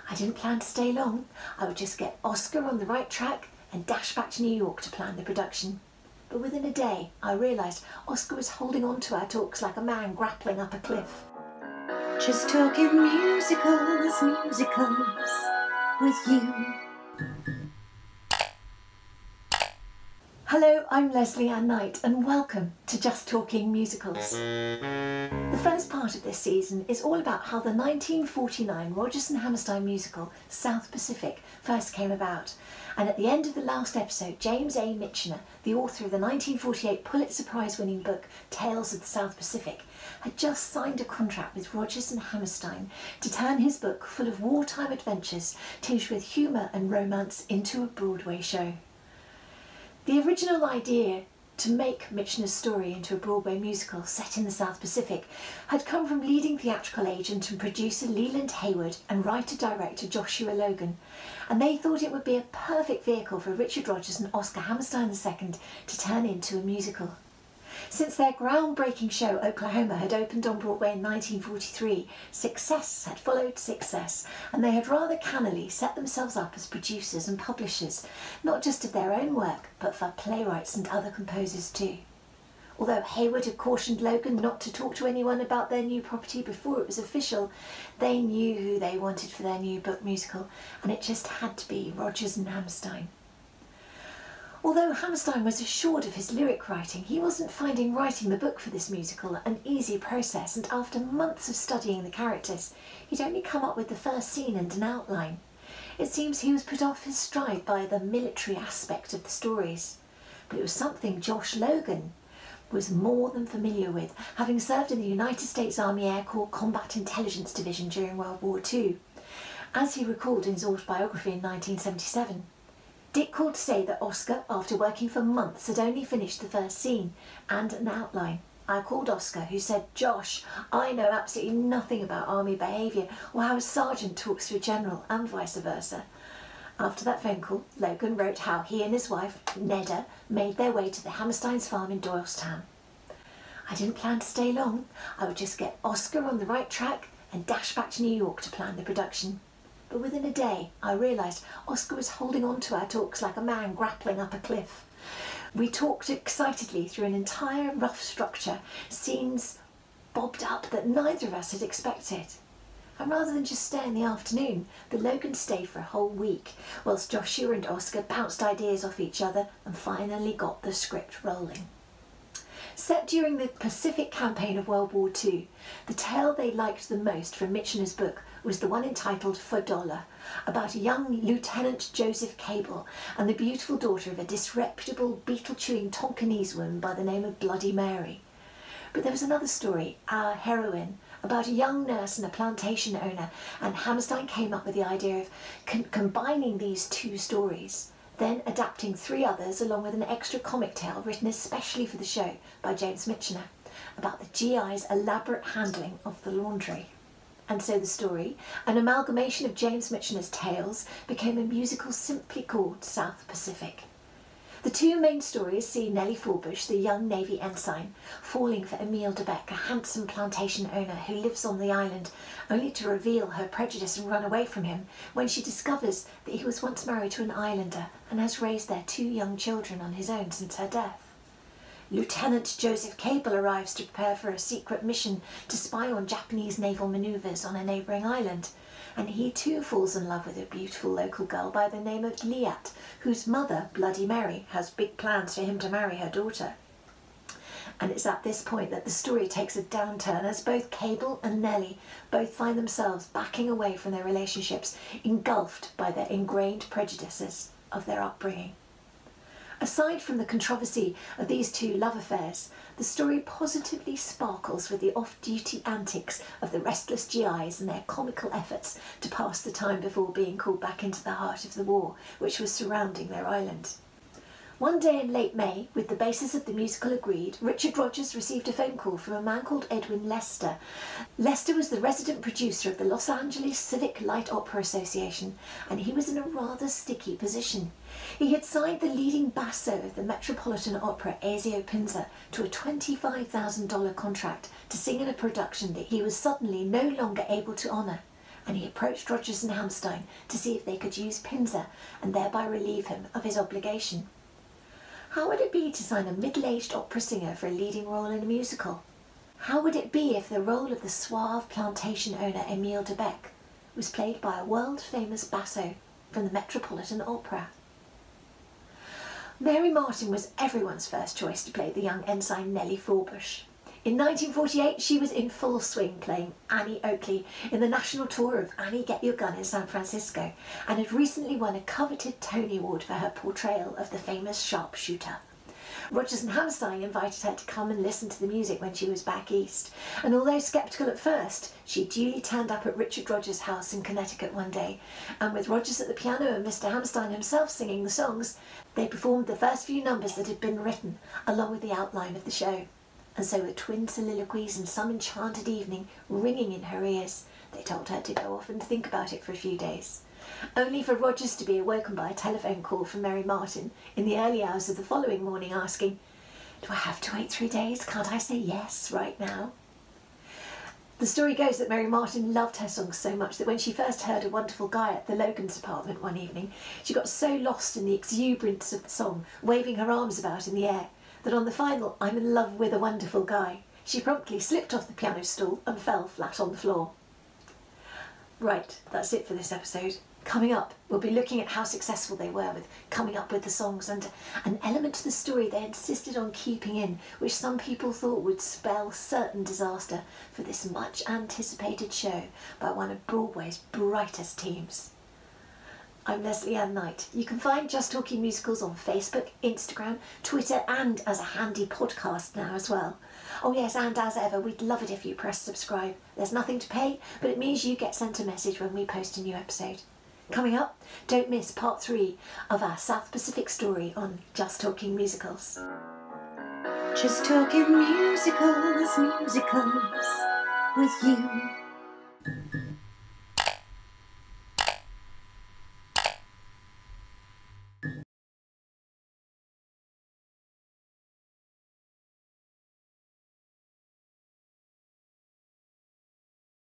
I didn't plan to stay long. I would just get Oscar on the right track and dash back to New York to plan the production. But within a day, I realised Oscar was holding on to our talks like a man grappling up a cliff. Just talking musicals with you. Hello, I'm Lesley Anne Knight and welcome to Just Talking Musicals. The first part of this season is all about how the 1949 Rodgers Hammerstein musical South Pacific first came about. And at the end of the last episode, James A. Michener, the author of the 1948 Pulitzer Prize winning book Tales of the South Pacific, had just signed a contract with Rodgers and Hammerstein to turn his book full of wartime adventures tinged with humour and romance into a Broadway show. The original idea to make Michener's story into a Broadway musical set in the South Pacific had come from leading theatrical agent and producer Leland Hayward and writer-director Joshua Logan, and they thought it would be a perfect vehicle for Richard Rodgers and Oscar Hammerstein II to turn into a musical. Since their groundbreaking show Oklahoma had opened on Broadway in 1943, success had followed success, and they had rather cannily set themselves up as producers and publishers, not just of their own work, but for playwrights and other composers too. Although Hayward had cautioned Logan not to talk to anyone about their new property before it was official, they knew who they wanted for their new book musical, and it just had to be Rodgers and Hammerstein. Although Hammerstein was assured of his lyric writing, he wasn't finding writing the book for this musical an easy process, and after months of studying the characters, he'd only come up with the first scene and an outline. It seems he was put off his stride by the military aspect of the stories. But it was something Josh Logan was more than familiar with, having served in the United States Army Air Corps Combat Intelligence Division during World War II. As he recalled in his autobiography in 1977, Dick called to say that Oscar, after working for months, had only finished the first scene and an outline. I called Oscar, who said, "Josh, I know absolutely nothing about army behaviour or how a sergeant talks to a general, and vice versa." After that phone call, Logan wrote how he and his wife, Neda, made their way to the Hammerstein's farm in Doylestown. I didn't plan to stay long. I would just get Oscar on the right track and dash back to New York to plan the production. But within a day, I realised Oscar was holding on to our talks like a man grappling up a cliff. We talked excitedly through an entire rough structure, scenes bobbed up that neither of us had expected. And rather than just stay in the afternoon, the Logan stayed for a whole week, whilst Joshua and Oscar bounced ideas off each other and finally got the script rolling. Set during the Pacific campaign of World War II, the tale they liked the most from Michener's book was the one entitled For Dollar, about a young Lieutenant Joseph Cable and the beautiful daughter of a disreputable, beetle-chewing Tonkinese woman by the name of Bloody Mary. But there was another story, Our Heroine, about a young nurse and a plantation owner, and Hammerstein came up with the idea of combining these two stories, then adapting three others along with an extra comic tale written especially for the show by James Michener about the GI's elaborate handling of the laundry. And so the story, an amalgamation of James Michener's tales, became a musical simply called South Pacific. The two main stories see Nellie Forbush, the young Navy ensign, falling for Emile Debec, a handsome plantation owner who lives on the island, only to reveal her prejudice and run away from him when she discovers that he was once married to an islander and has raised their two young children on his own since her death. Lieutenant Joseph Cable arrives to prepare for a secret mission to spy on Japanese naval manoeuvres on a neighbouring island, and he too falls in love with a beautiful local girl by the name of Liat, whose mother, Bloody Mary, has big plans for him to marry her daughter. And it's at this point that the story takes a downturn, as both Cable and Nellie both find themselves backing away from their relationships, engulfed by their ingrained prejudices of their upbringing. Aside from the controversy of these two love affairs, the story positively sparkles with the off-duty antics of the restless GIs and their comical efforts to pass the time before being called back into the heart of the war which was surrounding their island. One day in late May, with the basis of the musical agreed, Richard Rodgers received a phone call from a man called Edwin Lester. Lester was the resident producer of the Los Angeles Civic Light Opera Association, and he was in a rather sticky position. He had signed the leading basso of the Metropolitan Opera, Ezio Pinza, to a $25,000 contract to sing in a production that he was suddenly no longer able to honour, and he approached Rodgers and Hammerstein to see if they could use Pinza and thereby relieve him of his obligation. How would it be to sign a middle-aged opera singer for a leading role in a musical? How would it be if the role of the suave plantation owner Emile de Bec was played by a world-famous basso from the Metropolitan Opera? Mary Martin was everyone's first choice to play the young ensign Nellie Forbush. In 1948, she was in full swing playing Annie Oakley in the national tour of Annie Get Your Gun in San Francisco, and had recently won a coveted Tony Award for her portrayal of the famous sharpshooter. Rodgers and Hammerstein invited her to come and listen to the music when she was back east, and although sceptical at first, she duly turned up at Richard Rodgers' house in Connecticut one day, and with Rodgers at the piano and Mr. Hammerstein himself singing the songs, they performed the first few numbers that had been written, along with the outline of the show. And so with twin soliloquies and some enchanted evening ringing in her ears, they told her to go off and think about it for a few days. Only for Rodgers to be awoken by a telephone call from Mary Martin in the early hours of the following morning asking, "Do I have to wait 3 days? Can't I say yes right now?" The story goes that Mary Martin loved her songs so much that when she first heard A Wonderful Guy at the Logan's apartment one evening, she got so lost in the exuberance of the song, waving her arms about in the air, that on the final "I'm in love with a wonderful guy," she promptly slipped off the piano stool and fell flat on the floor. Right, that's it for this episode. Coming up, we'll be looking at how successful they were with coming up with the songs and an element to the story they insisted on keeping in, which some people thought would spell certain disaster for this much anticipated show by one of Broadway's brightest teams. I'm Lesley Anne Knight. You can find Just Talking Musicals on Facebook, Instagram, Twitter, and as a handy podcast now as well. Oh yes, and as ever, we'd love it if you press subscribe. There's nothing to pay, but it means you get sent a message when we post a new episode. Coming up, don't miss part 3 of our South Pacific story on Just Talking Musicals. Just talking musicals, musicals with you.